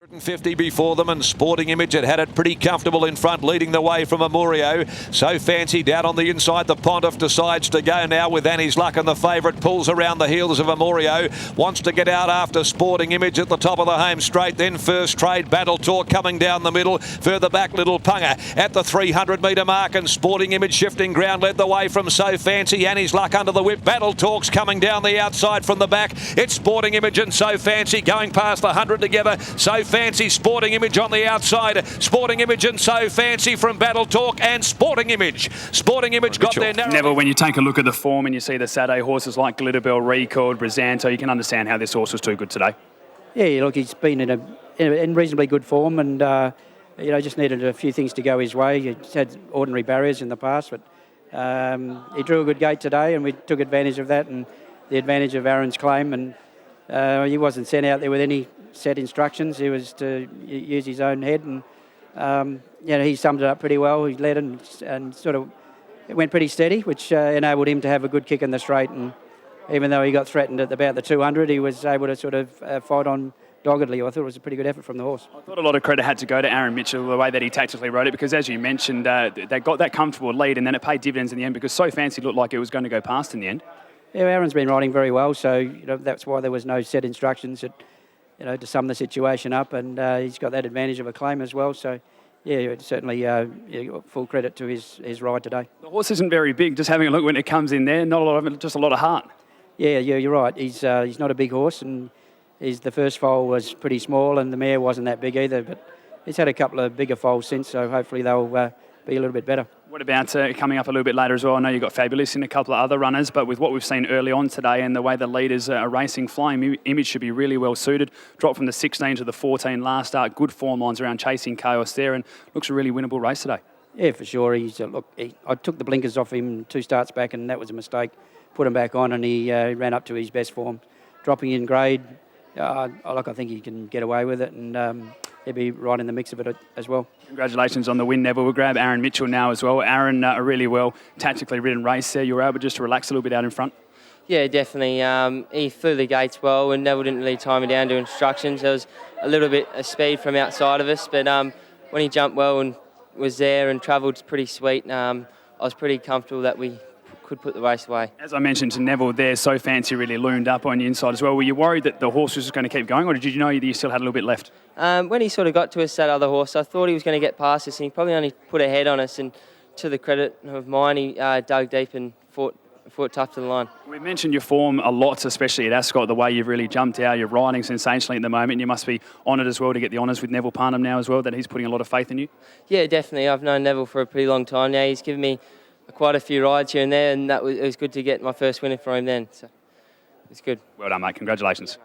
150 before them, and Sporting Image had it pretty comfortable in front, leading the way from Amurio. So Fancy down on the inside. The Pontiff decides to go now with Annie's Luck, and the favourite pulls around the heels of Amurio. Wants to get out after Sporting Image at the top of the home straight. Then First Trade, Battle Talk coming down the middle. Further back, Little Punga at the 300 metre mark, and Sporting Image shifting ground led the way from So Fancy. Annie's Luck under the whip. Battle Talk's coming down the outside from the back. It's Sporting Image and So Fancy going past the 100 together. So Fancy, Sporting Image on the outside. Sporting Image and So Fancy from Battle Talk, and Sporting Image. Sporting Image got there narrow. Neville, when you take a look at the form and you see the Saturday horses like Glitterbell, Recalled, Brisanto, you can understand how this horse was too good today. Yeah, look, he's been in reasonably good form, and just needed a few things to go his way. He's had ordinary barriers in the past, but he drew a good gate today, and we took advantage of that and the advantage of Aaron's claim. And he wasn't sent out there with any set instructions. He was to use his own head, and he summed it up pretty well. He led and sort of it went pretty steady, which enabled him to have a good kick in the straight. And even though he got threatened at about the 200, he was able to sort of fight on doggedly. I thought it was a pretty good effort from the horse. I thought a lot of credit had to go to Aaron Mitchell, the way that he tactically rode it, because as you mentioned, they got that comfortable lead, and then it paid dividends in the end, because So Fancy looked like it was going to go past in the end. Yeah, Aaron's been riding very well, so that's why there was no set instructions to sum the situation up, and he's got that advantage of a claim as well. So, yeah, certainly full credit to his ride today. The horse isn't very big. Just having a look when it comes in there, not a lot of it, just a lot of heart. Yeah, you're right. He's not a big horse, and the first foal was pretty small, and the mare wasn't that big either. But he's had a couple of bigger foals since, so hopefully they'll be a little bit better. What about coming up a little bit later as well? I know you've got Fabulous and a couple of other runners, but with what we've seen early on today and the way the leaders are racing, Flying Image should be really well suited. Dropped from the 16 to the 14 last start. Good form lines around Chasing Chaos there, and looks a really winnable race today. Yeah, for sure. I took the blinkers off him 2 starts back, and that was a mistake. Put him back on, and he ran up to his best form. Dropping in grade, I think he can get away with it, and he'll be right in the mix of it as well. Congratulations on the win, Neville. We'll grab Aaron Mitchell now as well. Aaron, a really well tactically ridden race there. You were able just to relax a little bit out in front. Yeah, definitely. He flew the gates well, and Neville didn't really tie me down to instructions. There was a little bit of speed from outside of us, but when he jumped well and was there and travelled pretty sweet, I was pretty comfortable that we could put the race away. As I mentioned to Neville there, So Fancy really loomed up on the inside as well. Were you worried that the horse was just going to keep going, or did you know that you still had a little bit left? When he sort of got to us, that other horse, I thought he was going to get past us, and he probably only put a head on us, and to the credit of mine, he dug deep and fought tough to the line. We mentioned your form a lot, especially at Ascot, the way you've really jumped out. You're riding sensationally at the moment. You must be honoured as well to get the honours with Neville Parnham now as well, that he's putting a lot of faith in you. Yeah, definitely. I've known Neville for a pretty long time now. He's given me quite a few rides here and there, and it was good to get my first winner for him then. So it's good. Well done, mate. Congratulations.